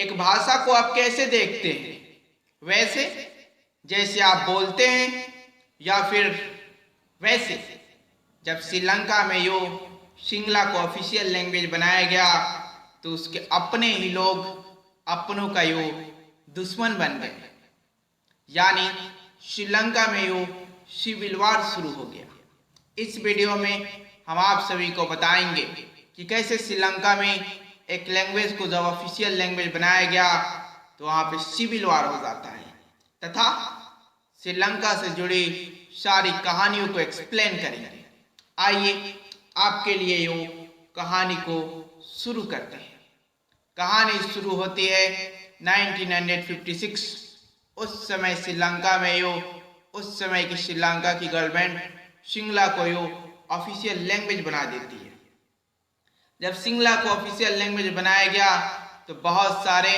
एक भाषा को आप कैसे देखते हैं? वैसे जैसे आप बोलते हैं या फिर वैसे? जब श्रीलंका में यो सिंगला को ऑफिशियल लैंग्वेज बनाया गया तो उसके अपने ही लोग अपनों का यो दुश्मन बन गए, यानी श्रीलंका में यो सिविल वार शुरू हो गया। इस वीडियो में हम आप सभी को बताएंगे कि कैसे श्रीलंका में एक लैंग्वेज को जब ऑफिशियल लैंग्वेज बनाया गया तो वहाँ पे सिविल वार हो जाता है, तथा श्रीलंका से जुड़ी सारी कहानियों को एक्सप्लेन करेंगे। आइए आपके लिए यो कहानी को शुरू करते हैं। कहानी शुरू होती है 1956। उस समय श्रीलंका में यो उस समय की श्रीलंका की गवर्नमेंट सिंगला को यो ऑफिशियल लैंग्वेज बना देती है। जब सिंगला को ऑफिशियल लैंग्वेज बनाया गया तो बहुत सारे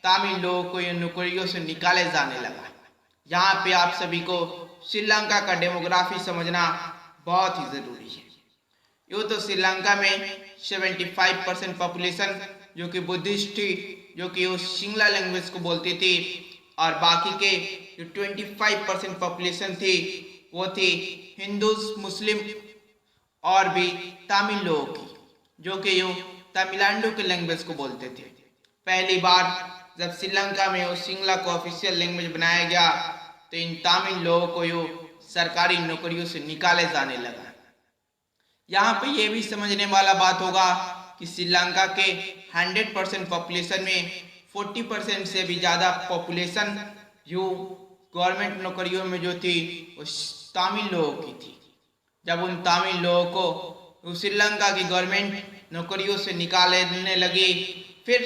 तमिल लोगों को ये नौकरियों से निकाले जाने लगा। यहाँ पे आप सभी को श्रीलंका का डेमोग्राफी समझना बहुत ही जरूरी है। यूँ तो श्रीलंका में 75% पॉपुलेशन जो कि बुद्धिस्ट थी, जो कि उस सिंगला लैंग्वेज को बोलती थी, और बाकी के जो 25% पॉपुलेशन थी वो थी हिंदूज, मुस्लिम और भी तमिल लोगों की, जो कि यो तमिलनाडु के लैंग्वेज को बोलते थे। पहली बार जब श्रीलंका में उस सिंगला को ऑफिशियल लैंग्वेज बनाया गया तो इन तमिल लोगों को यो सरकारी नौकरियों से निकाले जाने लगा। यहाँ पे ये भी समझने वाला बात होगा कि श्रीलंका के 100% पॉपुलेशन में 40% से भी ज़्यादा पॉपुलेशन यो गवर्नमेंट नौकरियों में जो थी वो तमिल लोगों की थी। जब उन तमिल लोगों को श्रीलंका की गवर्नमेंट नौकरियों से निकालने लगी, फिर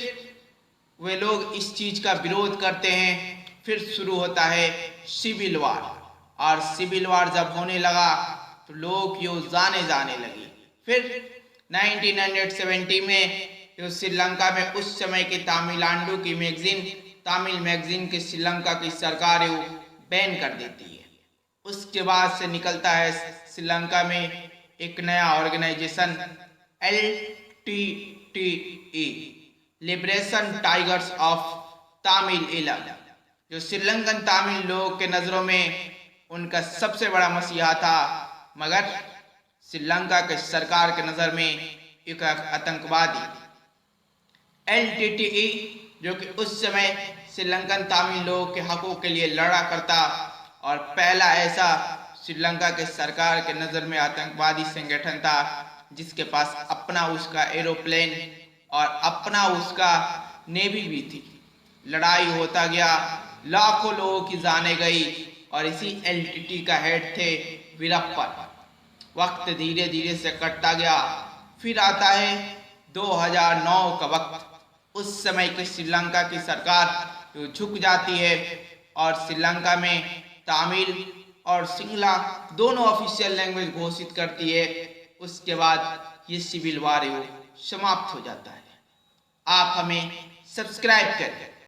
वे लोग इस चीज़ का विरोध करते हैं। फिर शुरू होता है सिविल वार, और सिविल वार जब होने लगा तो लोग यो जाने लगे। फिर 1970 में जो श्रीलंका में उस समय के तमिलनाडु की मैगजीन तमिल मैगजीन के श्रीलंका की सरकार यो बैन कर देती है। उसके बाद से निकलता है श्रीलंका में एक नया organisation LTTE, liberation tigers of Tamil Eelam, जो श्रीलंकन तमिल लोगों के नज़रों में उनका सबसे बड़ा मसीहा था, मगर श्रीलंका के सरकार के नज़र में एक आतंकवादी। LTTE जो कि उस समय श्रीलंकन तमिल लोगों के हकों के लिए लड़ा करता और पहला ऐसा श्रीलंका के सरकार के नज़र में आतंकवादी संगठन था जिसके पास अपना उसका एरोप्लेन और अपना उसका नेवी भी थी। लड़ाई होता गया, लाखों लोगों की जानें गई, और इसी LTTE का हेड थे वीरप्पन। वक्त धीरे धीरे से कटता गया। फिर आता है 2009 का वक्त। उस समय की श्रीलंका की सरकार जो झुक जाती है और श्रीलंका में तमिल और सिंगला दोनों ऑफिशियल लैंग्वेज घोषित करती है। उसके बाद ये सिविल वार समाप्त हो जाता है। आप हमें सब्सक्राइब करें।